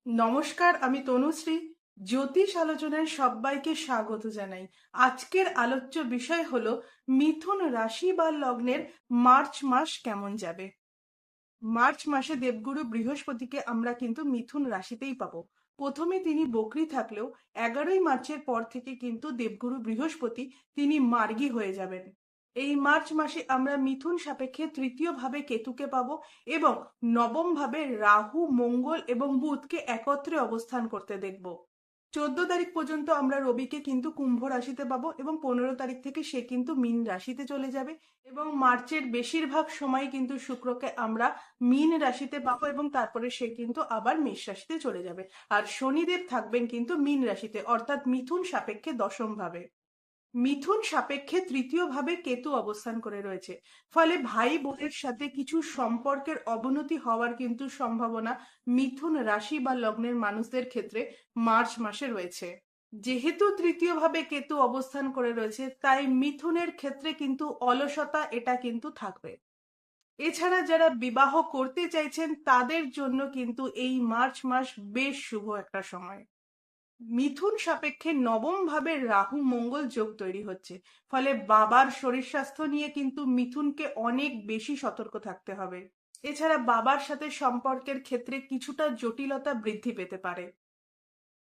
নমস্কার, আমি তনুশ্রী। জ্যোতিষ আলোচনায় সবাইকে স্বাগত জানাই। আজকের আলোচ্য বিষয় হলো মিথুন রাশি বা লগ্নের মার্চ মাস কেমন যাবে। মার্চ মাসে দেবগুরু বৃহস্পতিকে আমরা কিন্তু মিথুন রাশিতেই পাবো। প্রথমে তিনি বকরি থাকলেও 11ই মার্চের পর থেকে কিন্তু দেবগুরু বৃহস্পতি তিনি মার্গী হয়ে যাবেন। এই মার্চ মাসে আমরা মিথুন সাপেক্ষে তৃতীয় ভাবে কেতুকে পাবো এবং নবম ভাবে রাহু, মঙ্গল এবং বুধকে একত্রে অবস্থান করতে দেখব। 14 তারিখ পর্যন্ত আমরা রবিকে কিন্তু কুম্ভ রাশিতে পাবো এবং 15 তারিখ থেকে সে কিন্তু মীন রাশিতে চলে যাবে। এবং মার্চের বেশিরভাগ সময় কিন্তু শুক্রকে আমরা মীন রাশিতে পাবো এবং তারপরে সে কিন্তু আবার মেষ রাশিতে চলে যাবে। আর শনিদেব থাকবেন কিন্তু মীন রাশিতে, অর্থাৎ মিথুন সাপেক্ষে দশম ভাবে। মিথুন সাপেক্ষে তৃতীয় ভাবে কেতু অবস্থান করে রয়েছে, ফলে ভাই বোনের সাথে কিছু সম্পর্কের অবনতি হওয়ার কিন্তু সম্ভাবনা মিথুন রাশি বা লগ্নের মানুষদের ক্ষেত্রে মার্চ মাসে রয়েছে। যেহেতু তৃতীয় ভাবে কেতু অবস্থান করে রয়েছে, তাই মিথুনের ক্ষেত্রে কিন্তু অলসতা এটা কিন্তু থাকবে। এছাড়া যারা বিবাহ করতে চাইছেন তাদের জন্য কিন্তু এই মার্চ মাস বেশ শুভ একটা সময়। মিথুন সাপেক্ষে নবম ভাবে রাহু মঙ্গল যোগ তৈরি হচ্ছে, ফলে বাবার শরীর স্বাস্থ্য নিয়ে কিন্তু মিথুনকে অনেক বেশি সতর্ক থাকতে হবে। এছাড়া বাবার সাথে সম্পর্কের ক্ষেত্রে কিছুটা জটিলতা বৃদ্ধি পেতে পারে।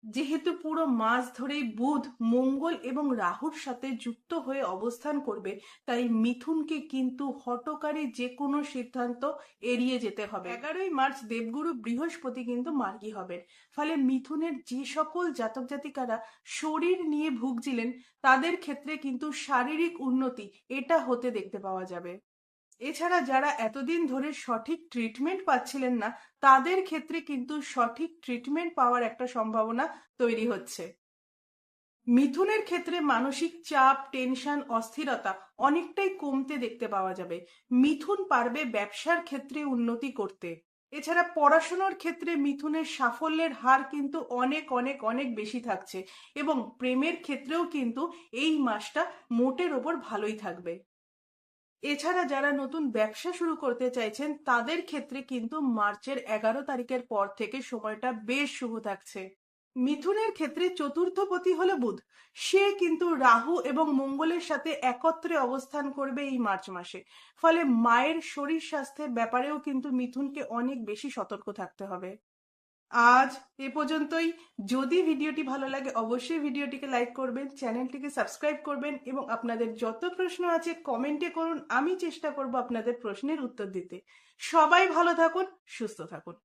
যেহেতু পুরো মাস ধরেই বুধ মঙ্গল এবং রাহুর সাথে যুক্ত হয়ে অবস্থান করবে, তাই মিথুনকে কিন্তু হঠকারী যে কোনো সিদ্ধান্ত এড়িয়ে যেতে হবে। 11ই মার্চ দেবগুরু বৃহস্পতি কিন্তু মার্গী হবেন, ফলে মিথুনের যে সকল জাতক জাতিকারা শরীর নিয়ে ভুগছিলেন তাদের ক্ষেত্রে কিন্তু শারীরিক উন্নতি এটা হতে দেখতে পাওয়া যাবে। এছাড়া যারা এতদিন ধরে সঠিক ট্রিটমেন্ট পাচ্ছিলেন না, তাদের ক্ষেত্রে কিন্তু সঠিক ট্রিটমেন্ট পাওয়ার একটা সম্ভাবনা তৈরি হচ্ছে। মিথুনের ক্ষেত্রে মানসিক চাপ, টেনশন, অস্থিরতা অনেকটাই কমতে দেখতে পাওয়া যাবে। মিথুন পারবে ব্যবসার ক্ষেত্রে উন্নতি করতে। এছাড়া পড়াশোনার ক্ষেত্রে মিথুনের সাফল্যের হার কিন্তু অনেক অনেক অনেক বেশি থাকছে এবং প্রেমের ক্ষেত্রেও কিন্তু এই মাসটা মোটের ওপর ভালোই থাকবে। এছাড়া যারা নতুন ব্যবসা শুরু করতে চাইছেন তাদের ক্ষেত্রে কিন্তু মার্চের 11 তারিখের পর থেকে সময়টা বেশ শুভ থাকছে। মিথুনের ক্ষেত্রে চতুর্থপতি হলো বুধ। সে কিন্তু রাহু এবং মঙ্গলের সাথে একত্রে অবস্থান করবে এই মার্চ মাসে, ফলে মায়ের শরীর স্বাস্থ্যের ব্যাপারেও কিন্তু মিথুনকে অনেক বেশি সতর্ক থাকতে হবে। আজ এ পর্যন্তই। যদি ভিডিওটি ভালো লাগে অবশ্যই ভিডিওটিকে লাইক করবেন, চ্যানেলটিকে সাবস্ক্রাইব করবেন এবং আপনাদের যত প্রশ্ন আছে কমেন্টে করুন। আমি চেষ্টা করব আপনাদের প্রশ্নের উত্তর দিতে। সবাই ভালো থাকুন, সুস্থ থাকুন।